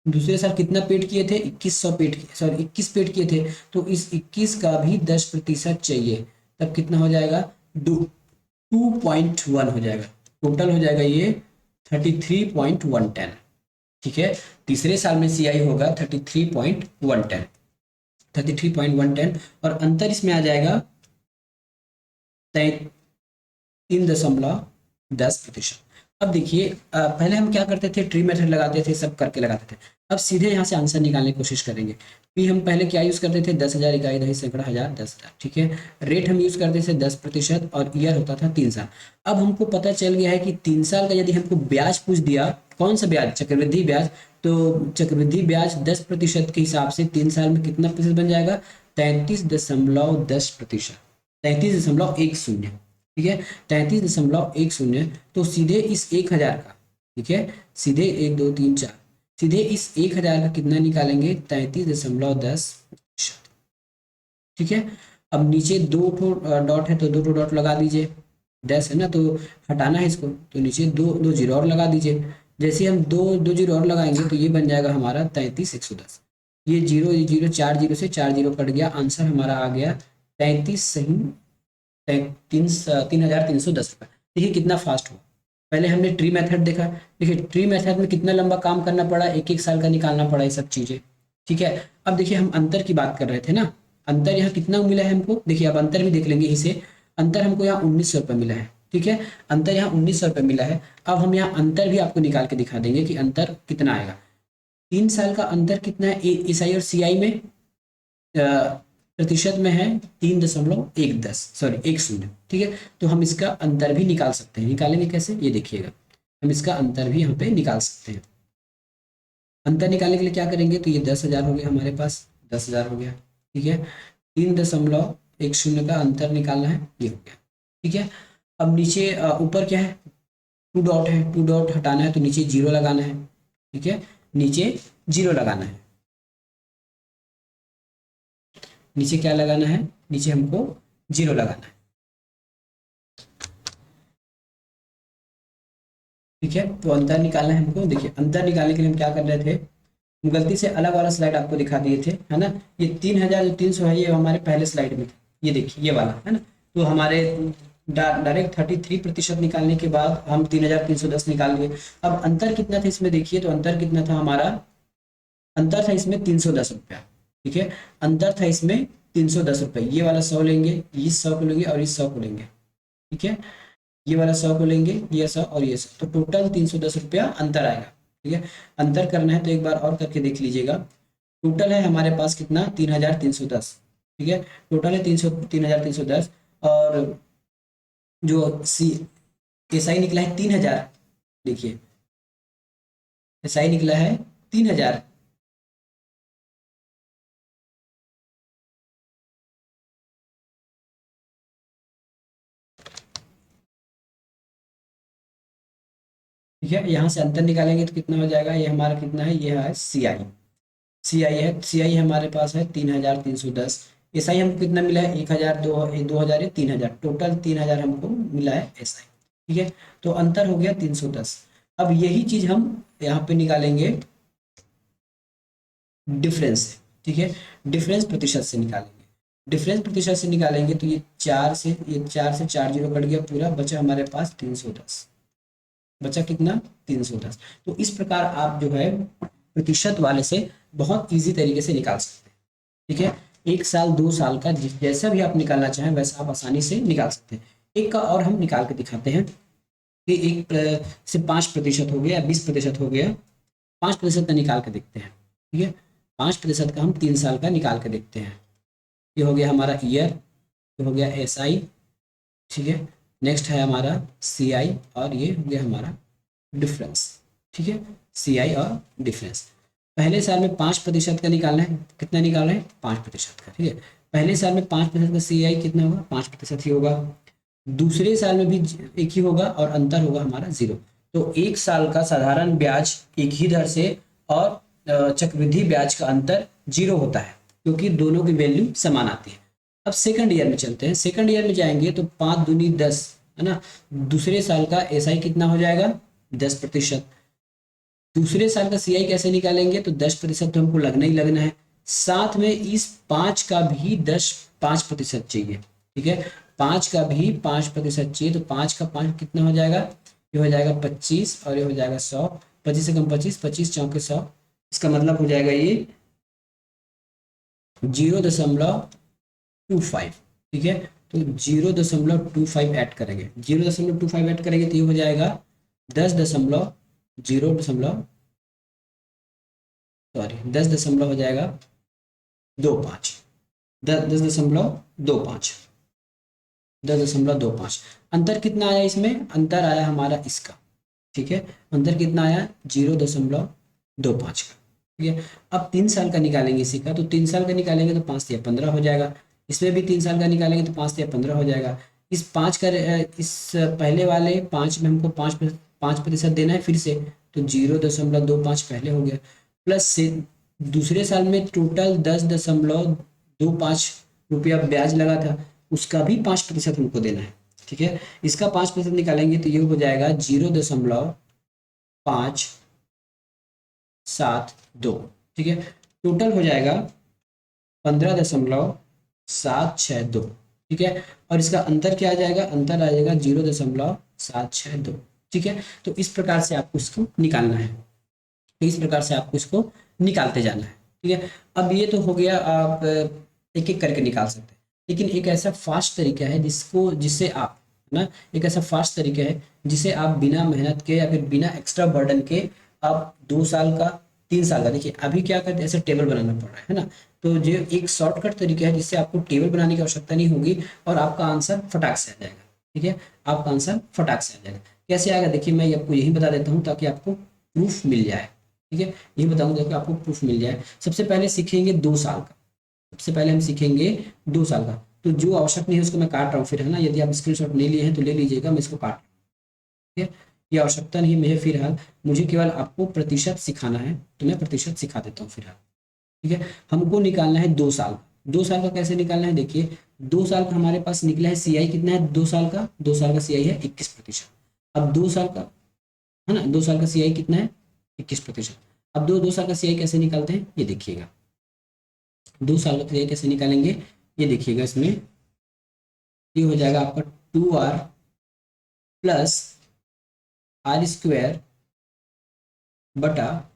दूसरे साल कितना पेड किए थे, 2100 पेड किए, सॉरी 21 पेड किए थे। तो इस 21 का भी 10% चाहिए, तब कितना हो जाएगा, 2.1 हो जाएगा। टोटल हो जाएगा ये 33.110, ठीक है। तीसरे साल में CI होगा 33.110, 33.110, और अंतर इसमें आ जाएगा 3.10%। अब देखिए पहले हम क्या करते थे, ट्री मेथड लगाते थे, सब करके लगाते थे। अब सीधे यहाँ से आंसर निकालने की कोशिश करेंगे। पी हम पहले क्या यूज करते थे, 10,000 इकाई, दही, सैकड़ा, हजार, 10,000, ठीक है। रेट हम यूज करते थे 10%, और ईयर होता था 3 साल। अब हमको पता चल गया है कि 3 साल का यदि हमको ब्याज पूछ दिया, कौन सा ब्याज, चक्रवृद्धि ब्याज, तो चक्रवृद्धि ब्याज 10% के हिसाब से 3 साल में कितना प्रतिशत बन जाएगा, 33.10%, 33.10, ठीक है, 33.10। तो सीधे इस 1,000 का, ठीक है, सीधे 1 2 3 4, सीधे इस 1,000 का कितना निकालेंगे, 33.10%, ठीक है। अब नीचे दो डॉट है तो दो डॉट लगा दीजिए, 10 है ना, तो हटाना है इसको, तो नीचे दो जीरो और लगा दीजिए। जैसे हम दो जीरो और लगाएंगे तो ये बन जाएगा हमारा 33,110। ये जीरो 4 जीरो से 4 जीरो कट गया, आंसर हमारा आ गया 33 सही 3,310 रुपये। देखिए कितना फास्ट हुआ। पहले हमने ट्री मेथड देखा, देखिए ट्री मेथड में कितना लंबा काम करना पड़ा, एक एक साल का निकालना पड़ा ये सब चीजें, ठीक है। अब देखिए हम अंतर की बात कर रहे थे ना, अंतर यहाँ कितना मिला है हमको, देखिए अब अंतर भी देख लेंगे इसे। अंतर हमको यहाँ 1,900 रुपये मिला है, ठीक है, अंतर यहाँ 1,900 रुपये मिला है। अब हम यहाँ अंतर भी आपको निकाल के दिखा देंगे कि अंतर कितना आएगा। 3 साल का अंतर कितना है SI और CI में, प्रतिशत में है 3.10, सॉरी 10, ठीक है। तो हम इसका अंतर भी निकाल सकते हैं, निकालेंगे कैसे, ये देखिएगा, हम इसका अंतर भी यहाँ पे निकाल सकते हैं। अंतर निकालने के लिए क्या करेंगे, तो ये 10,000 हो गया हमारे पास, 10,000 हो गया, ठीक है। 3.10 का अंतर निकालना है, ये हो गया, ठीक है। अब नीचे ऊपर क्या है, 2 डॉट है, 2 डॉट हटाना है तो नीचे जीरो लगाना है, ठीक है, नीचे जीरो लगाना है, नीचे क्या लगाना है, नीचे हमको जीरो लगाना है, ठीक है। तो अंतर निकालना है हमको। देखिए अंतर निकालने के लिए हम क्या कर रहे थे, गलती से अलग वाला स्लाइड आपको दिखा दिए थे, है ना। ये 3,300 है, ये हमारे पहले स्लाइड में था, ये देखिए ये वाला है ना। तो हमारे डायरेक्ट 33% निकालने के बाद हम 3,310 निकाल लिए। अब अंतर कितना था इसमें, देखिए तो अंतर कितना था हमारा, अंतर था इसमें 310 रुपया, ठीक है, अंतर था इसमें 310 रुपये। ये वाला 100 लेंगे, इस 100 को लेंगे और इस 100 को लेंगे, ठीक है, ये वाला 100 को लेंगे, ये 100 और ये 100, तो टोटल 310 रुपया अंतर आएगा, ठीक है। अंतर करना है तो एक बार और करके देख लीजिएगा। टोटल है हमारे पास कितना, 3,310, ठीक है, टोटल है 3,310, और जो SI निकला है 3,000, देखिए SI निकला है 3,000, ठीक है। यहाँ से अंतर निकालेंगे तो कितना हो जाएगा, ये हमारा कितना है, ये है CI है, CI हमारे पास है 3,310। SI हमको कितना मिला है, 1,000, 2,000 या 3,000, टोटल 3,000 हमको मिला है SI, ठीक है। तो अंतर हो गया 310। अब यही चीज हम यहाँ पे निकालेंगे डिफरेंस से, ठीक है, डिफरेंस प्रतिशत से निकालेंगे। डिफरेंस प्रतिशत से निकालेंगे तो ये 4 से 4 जीरो कट गया पूरा, बचा हमारे पास 310, बचा कितना, 310। तो इस प्रकार आप जो है प्रतिशत वाले से बहुत इजी तरीके से निकाल सकते हैं, ठीक है। 1 साल 2 साल का जैसा भी आप निकालना चाहें वैसा आप आसानी से निकाल सकते हैं। एक का और हम निकाल के दिखाते हैं कि 1 से 5% हो गया, 20% हो गया, 5% का निकाल के देखते हैं, ठीक है। 5% का हम 3 साल का निकाल के देखते हैं। ये हो गया हमारा ईयर, ये हो गया SI, ठीक है। नेक्स्ट है हमारा CI, और ये हो गया हमारा डिफरेंस, ठीक है, CI और डिफरेंस। पहले साल में 5% का निकालना है, कितना निकालना है, 5% का, ठीक है। पहले साल में 5% का CI कितना होगा, 5% ही होगा। दूसरे साल में भी एक ही होगा और अंतर होगा हमारा 0। तो 1 साल का साधारण ब्याज एक ही दर से और चक्रवृद्धि ब्याज का अंतर 0 होता है, क्योंकि दोनों की वैल्यू समान आती है। अब सेकंड ईयर में चलते हैं, सेकंड ईयर में जाएंगे तो 5 दूनी 10, है ना। दूसरे साल का SI कितना हो जाएगा, 10%। दूसरे साल का CI कैसे निकालेंगे, तो 10% तो हमको लगना ही लगना है, साथ में इस 5 का भी 5% चाहिए, ठीक है। 5 का भी 5% चाहिए, तो 5 का 5 कितना हो जाएगा, ये हो जाएगा 25 और ये हो जाएगा 100। 25 से कम 25, 25 चौके 100, इसका मतलब हो जाएगा ये 0.25, ठीक है। तो 0.25 ऐड करेंगे, 0.25 ऐड करेंगे तो ये हो जाएगा 10 दशमलव हो जाएगा 25, 10.25। अंतर कितना आया इसमें, अंतर आया हमारा इसका, ठीक है। अंतर कितना आया 0.25 का, ठीक है। अब 3 साल का निकालेंगे इसी का, तो 3 साल का निकालेंगे तो 5 या 15 हो जाएगा। इसमें भी 3 साल का निकालेंगे तो 5 या 15 हो जाएगा। इस पहले वाले 5 में हमको 5% देना है फिर से, तो 0.25 पहले हो गया, प्लस से दूसरे साल में टोटल 10.25 रुपया ब्याज लगा था, उसका भी 5% हमको देना है, ठीक है। इसका 5% निकालेंगे तो ये हो जाएगा 0.572, ठीक है। टोटल हो जाएगा 15.762, ठीक है। और इसका अंतर क्या आ जाएगा, अंतर आ जाएगा 0.762, ठीक है। तो इस प्रकार से आपको इसको निकालना है, तो इस प्रकार से आपको इसको निकालते जाना है, ठीक है। अब ये तो हो गया, आप एक एक करके निकाल सकते हैं, लेकिन एक ऐसा फास्ट तरीका है जिससे आप ना, एक ऐसा फास्ट तरीका है जिसे आप बिना मेहनत के या फिर बिना एक्स्ट्रा बर्डन के आप 2 साल का 3 साल का, देखिए अभी क्या करते हैं, ऐसे टेबल बनाना पड़ रहा है ना, तो जो एक शॉर्टकट तरीका है जिससे आपको टेबल बनाने की आवश्यकता नहीं होगी और आपका आंसर फटाक से आ जाएगा, ठीक है। आपका आंसर फटाक से आ जाएगा। कैसे आएगा देखिए, मैं आपको यही बता देता हूँ ताकि आपको प्रूफ मिल जाए, ठीक है। ये बताऊंगा कि आपको प्रूफ मिल जाए। सबसे पहले सीखेंगे 2 साल का, सबसे पहले हम सीखेंगे 2 साल का। तो जो आवश्यक नहीं है उसको मैं काट रहा हूँ फिर, है ना, यदि आप स्क्रीनशॉट ले लिए हैं तो ले लीजिएगा, मैं इसको काट रहा हूँ, ठीक है। ये आवश्यकता नहीं मुझे फिलहाल, मुझे केवल आपको प्रतिशत सिखाना है, तो मैं प्रतिशत सिखा देता हूँ फिलहाल, ठीक है। हमको निकालना है 2 साल का। 2 साल का कैसे निकालना है, देखिए 2 साल का हमारे पास निकला है सीआई कितना है, 2 साल का, 2 साल का सीआई है 21%। अब 2 साल का, है ना, 2 साल का सीआई कितना है 21%। अब 2 साल का सीआई कैसे निकालते हैं ये देखिएगा, 2 साल का सीआई कैसे निकालेंगे ये देखिएगा। इसमें ये हो जाएगा आपका 2r प्लस r² बटा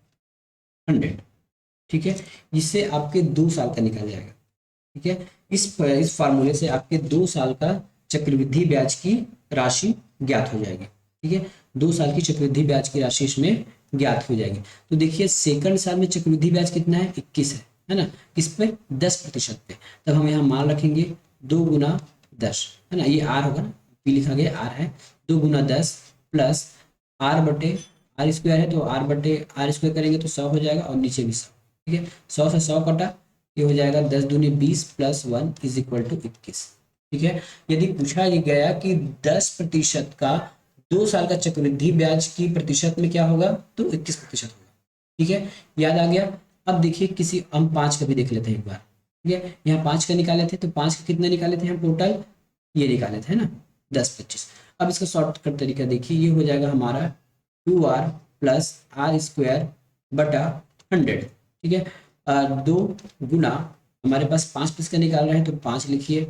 100, ठीक है, जिससे आपके 2 साल का निकल जाएगा, ठीक है। इस फार्मूले से आपके 2 साल का चक्रवृद्धि ब्याज की राशि ज्ञात हो जाएगी, ठीक है। 2 साल की चक्रवृद्धि ब्याज की राशि इसमें ज्ञात हो जाएगी। तो देखिए सेकंड साल में चक्रवृद्धि ब्याज कितना है 21 है ना, किस पे 10% पे, तब हम यहाँ मान रखेंगे 2 गुना 10, है ना, ये आर होगा ना, पी लिखा गया आर है, 2 गुना 10 प्लस आर बटे r² है, तो r² करेंगे तो 100 हो जाएगा और नीचे भी 100, ठीक है। 100 से 100 कटा, ये हो जाएगा 10 दूनी 20 प्लस 1 इज इक्वल टू 21, ठीक है। यदि पूछा गया कि 10% का 2 साल का चक्रवृद्धि ब्याज की प्रतिशत में क्या होगा, तो 21% होगा, ठीक है, याद आ गया। अब देखिए किसी हम 5 का भी देख लेते हैं एक बार, ठीक है। यहाँ 5 का निकाले थे, तो 5 का कितना निकाले थे हम टोटल, ये निकाले थे, है ना, 10-25। अब इसका शॉर्टकट तरीका देखिए, ये हो जाएगा हमारा 2r प्लस r² बटा 100, ठीक है। 2 गुना, हमारे पास 5 का निकाल रहे हैं तो 5 लिखिए,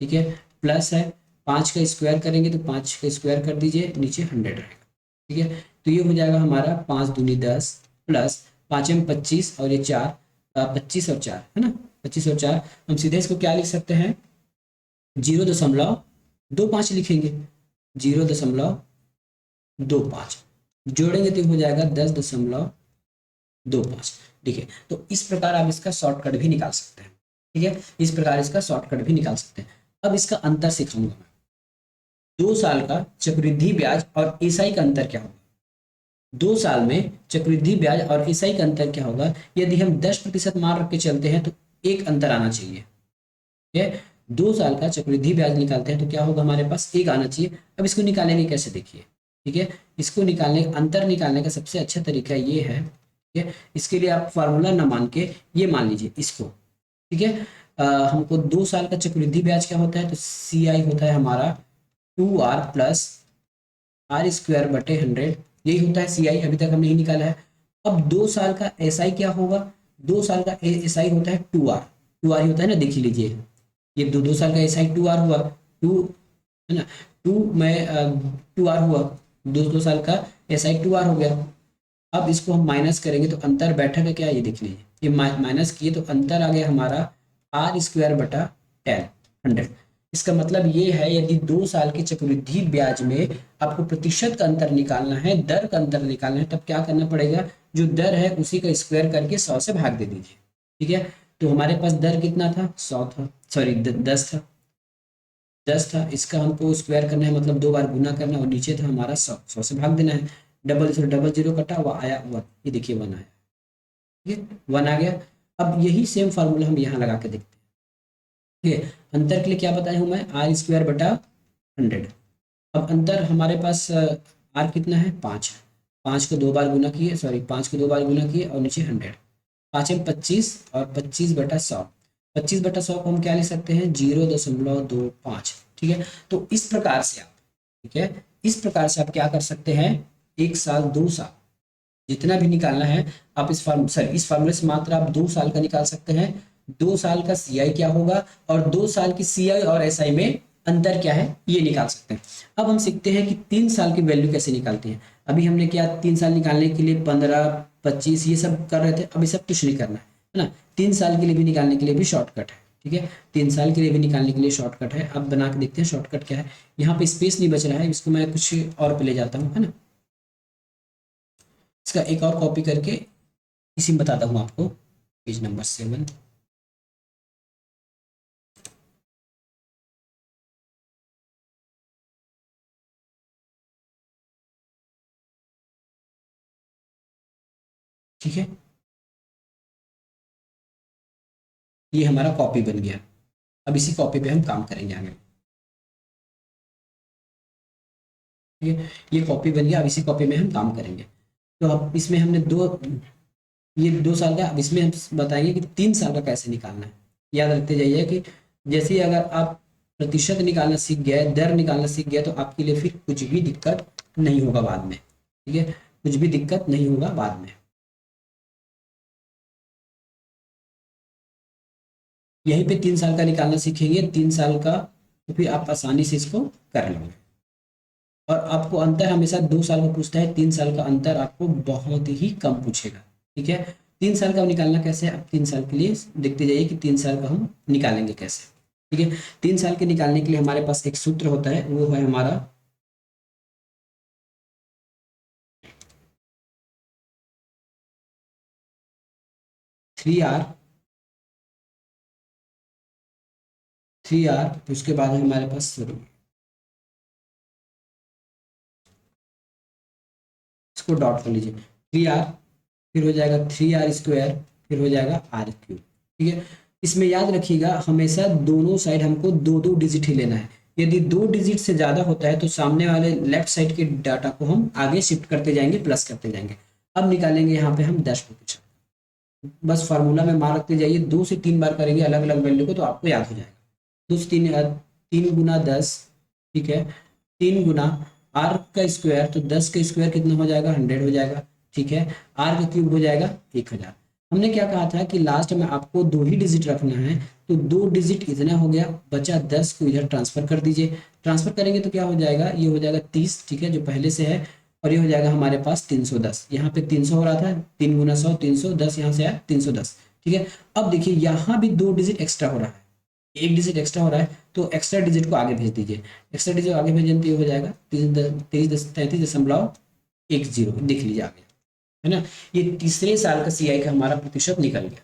ठीक है, प्लस है 5 का स्क्वायर करेंगे तो 5 का स्क्वायर कर दीजिए, नीचे 100 रहेगा, ठीक है। तो ये हो जाएगा हमारा 5 दूनी 10 प्लस 5 में 25 और ये 4, 25 और 4, है ना, 25 और 4, हम सीधे इसको क्या लिख सकते हैं 0.25 लिखेंगे, 0.25 जोड़ेंगे तो हो जाएगा 10.25, ठीक है। तो इस प्रकार आप इसका शॉर्टकट भी निकाल सकते हैं, ठीक है, इस प्रकार इसका शॉर्टकट भी निकाल सकते हैं। अब इसका अंतर सिखाऊंगा मैं, 2 साल का चक्रवृद्धि ब्याज और एसआई का अंतर क्या होगा। 2 साल में चक्रवृद्धि ब्याज और एसआई का अंतर क्या होगा, यदि हम 10% मान रख के चलते हैं तो एक अंतर आना चाहिए, ठीक है। 2 साल का चक्रवृद्धि ब्याज निकालते हैं तो क्या होगा, हमारे पास एक आना चाहिए। अब इसको निकालेंगे कैसे देखिए, ठीक है, इसको निकालने अंतर निकालने का सबसे अच्छा तरीका ये है, ठीक है। इसके लिए आप फार्मूला ना मान के ये मान लीजिए इसको, ठीक है। हमको 2 साल का चक्रवृद्धि ब्याज क्या होता है, तो सीआई होता है हमारा 2r प्लस r² बटे 100, यही होता है सीआई, अभी तक हम नहीं निकाला है। अब 2 साल का एसआई क्या होगा, 2 साल का एसआई होता है 2r, 2r ही होता है ना, देख लीजिए ये 2 साल का एसआई 2r हुआ, 2 है ना, 2 में 2r हुआ, 2 साल का एसआई 2r हो गया, अब इसको हम माइनस करेंगे तो अंतर बैठा का क्या है ये देख लीजिए, ये माइनस किए तो अंतर आ गया हमारा आर स्क्वायर बटा 100। इसका मतलब ये है यदि 2 साल की चक्रवृद्धि ब्याज में आपको प्रतिशत का अंतर निकालना है, दर का अंतर निकालना है, तब क्या करना पड़ेगा, जो दर है उसी का स्क्वायर करके 100 से भाग दे दीजिए। ठीक है, तो हमारे पास दर कितना था, 100 था, सॉरी 10 था, 10 था, इसका हमको स्क्वायर करना है मतलब 2 बार गुना करना, और नीचे था हमारा 100, 100 से भाग देना है। डबल से डबल जीरो कटा हुआ आया 1, ये देखिए 1 आया। ठीक है, 1 आ गया। अब यही सेम फार्मूला हम यहाँ लगा के देखते हैं। ठीक है, अंतर के लिए क्या बताया हूँ मैं, आर स्क्वायर बटा 100। अब अंतर हमारे पास आर कितना है, 5 है, 5 को 2 बार गुना किए, सॉरी 5 को 2 बार गुना किए और नीचे 100, 5 में 25 और 25 बटा 100, 25 बटा 100 को हम क्या लिख सकते हैं, 0.25। ठीक है, तो इस प्रकार से आप, ठीक है, इस प्रकार से आप क्या कर सकते हैं, 1 साल 2 साल जितना भी निकालना है आप इस फार्मूले से मात्र आप 2 साल का निकाल सकते हैं। 2 साल का सीआई क्या होगा और 2 साल की सीआई और एसआई में अंतर क्या है ये निकाल सकते हैं। अब हम सीखते हैं कि 3 साल की वैल्यू कैसे निकालते हैं। अभी हमने क्या 3 साल निकालने के लिए 15 25 ये सब कर रहे थे, अभी सब कुछ नहीं करना है ना। 3 साल के लिए भी निकालने के लिए भी शॉर्टकट है। ठीक है, 3 साल के लिए भी निकालने के लिए शॉर्टकट है। अब बना के देखते हैं शॉर्टकट क्या है। यहाँ पे स्पेस नहीं बच रहा है, इसको मैं कुछ और पे ले जाता हूँ, है ना। इसका एक और कॉपी करके इसी में बताता हूँ आपको, पेज नंबर 7। ठीक है, ये हमारा कॉपी बन गया। अब इसी कॉपी पे हम काम करेंगे आगे। ठीक है, ये कॉपी बन गया, अब इसी कॉपी में हम काम करेंगे। तो अब इसमें हमने ये 2 साल का, अब इसमें हम बताएंगे कि 3 साल का कैसे निकालना है। याद रखते जाइए कि जैसे ही अगर आप प्रतिशत निकालना सीख गए, दर निकालना सीख गए, तो आपके लिए फिर कुछ भी दिक्कत नहीं होगा बाद में। ठीक है, कुछ भी दिक्कत नहीं होगा बाद में। यहीं पे 3 साल का निकालना सीखेंगे, 3 साल का, तो फिर आप आसानी से इसको कर लोगे। और आपको अंतर हमेशा 2 साल का पूछता है, 3 साल का अंतर आपको बहुत ही कम पूछेगा। ठीक है, 3 साल का निकालना कैसे है, अब 3 साल के लिए देखते जाइए कि 3 साल का हम निकालेंगे कैसे। ठीक है, 3 साल के निकालने के लिए हमारे पास एक सूत्र होता है, वो है हमारा थ्री आर, उसके बाद है हमारे पास, सॉरी इसको डॉट कर लीजिए, 3 आर, फिर हो जाएगा 3 आर स्क्वायर, फिर हो जाएगा R³ ठीक है, इसमें याद रखिएगा हमेशा दोनों साइड हमको 2-2 डिजिट ही लेना है। यदि 2 डिजिट से ज्यादा होता है तो सामने वाले लेफ्ट साइड के डाटा को हम आगे शिफ्ट करते जाएंगे, प्लस करते जाएंगे। अब निकालेंगे यहाँ पे हम 10%। बस फार्मूला में मार रखते जाइए, 2 से 3 बार करेंगे अलग अलग वैल्यू को तो आपको याद हो जाएगा। 2 से 3, 3 गुना 10, ठीक है, 3 गुना आर का स्क्वायर, तो 10 का स्क्वायर कितना हो जाएगा, 100 हो जाएगा। ठीक है, आर का क्यूब हो जाएगा 1000। हमने क्या कहा था कि लास्ट में आपको 2 ही डिजिट रखना है, तो 2 डिजिट इतना हो गया, बचा 10 को इधर ट्रांसफर कर दीजिए। ट्रांसफर करेंगे तो क्या हो जाएगा, ये हो जाएगा 30, ठीक है, जो पहले से है, और ये हो जाएगा हमारे पास 310। यहाँ पे 300 हो रहा था, 3 गुना 100 310, यहाँ से आया 310। ठीक है, अब देखिए यहाँ भी 2 डिजिट एक्स्ट्रा हो रहा है, एक डिजिट एक्स्ट्रा हो रहा है, तो एक्स्ट्रा डिजिट को आगे भेज दीजिए। एक्स्ट्रा डिजिट आगे भेजेंगे तो ये हो जाएगा 33.10 देख लीजिए आगे, है ना। ये तीसरे साल का सीआई का हमारा प्रतिशत निकल गया।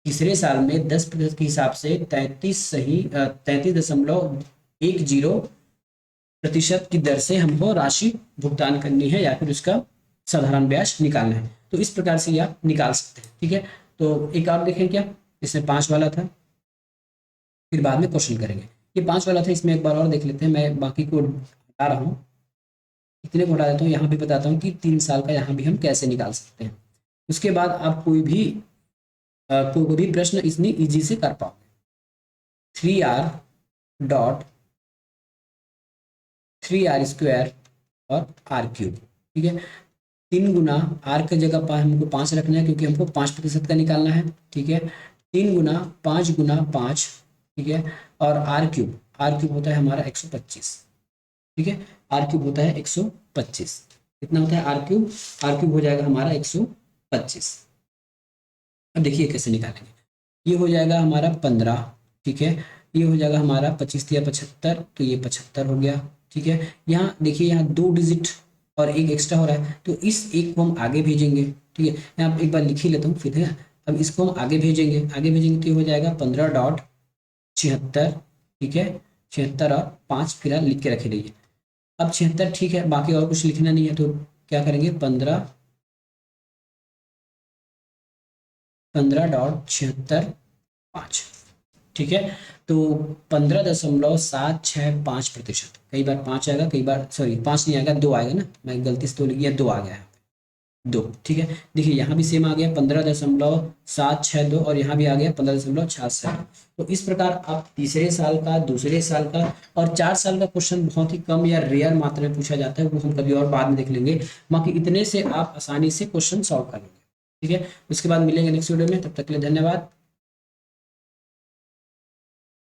तीसरे साल में 10% के हिसाब से 33.10% की दर से हमको राशि भुगतान करनी है, या फिर उसका साधारण ब्याज निकालना है। तो इस प्रकार से आप निकाल सकते हैं। ठीक है, तो एक और देखें क्या, इसमें 5 वाला था, फिर बाद में क्वेश्चन करेंगे। ये 5 वाला था, इसमें एक बार और देख लेते हैं, मैं बाकी को हटा रहा हूँ, इतने को हटा देता हूँ, यहाँ भी बताता हूँ कि 3 साल का यहाँ भी हम कैसे निकाल सकते हैं। उसके बाद आप कोई भी प्रश्न इतनी इजी से कर पाओगे। 3 R और R³, ठीक है। 3 गुना आर की जगह हमको 5 रखना है, क्योंकि हमको 5% का निकालना है। ठीक है, 3 गुना 5 ठीक है, और R³ होता है हमारा 125। ठीक है, R³ होता है 125। कितना होता है आर क्यूब हो जाएगा हमारा 125। अब देखिए कैसे निकालेंगे। ये हो जाएगा हमारा 15, ठीक है, ये हो जाएगा हमारा 25 या 75, तो ये 75 हो गया, ठीक है। यहाँ देखिए यहाँ 2 डिजिट और एक एक्स्ट्रा हो रहा है, तो इस एक को हम आगे भेजेंगे, ठीक है। यहाँ एक बार लिख ही लेता हूँ फिर है। अब इसको हम आगे भेजेंगे, तो ये हो जाएगा 15.76, ठीक है, 76 और 5 फिलहाल लिख के रखे रहिए। अब 76 ठीक है, बाकी और कुछ लिखना नहीं है, तो क्या करेंगे 15.76, ठीक है। तो 15.765%, कई बार 5 आएगा, कई बार सॉरी 5 नहीं आएगा, 2 आएगा ना, मैं गलती से तो लिख गया, 2 आ गया है, 2, ठीक है। देखिए यहाँ भी सेम आ गया 15.762 और यहाँ भी आ गया 15.66। तो इस प्रकार आप तीसरे साल का, दूसरे साल का और 4 साल का क्वेश्चन बहुत ही कम या रेयर मात्रा में पूछा जाता है, वो हम कभी और बाद में देख लेंगे। बाकी इतने से आप आसानी से क्वेश्चन सॉल्व कर लेंगे, ठीक है। उसके बाद मिलेंगे नेक्स्ट वीडियो में, तब तक के लिए धन्यवाद।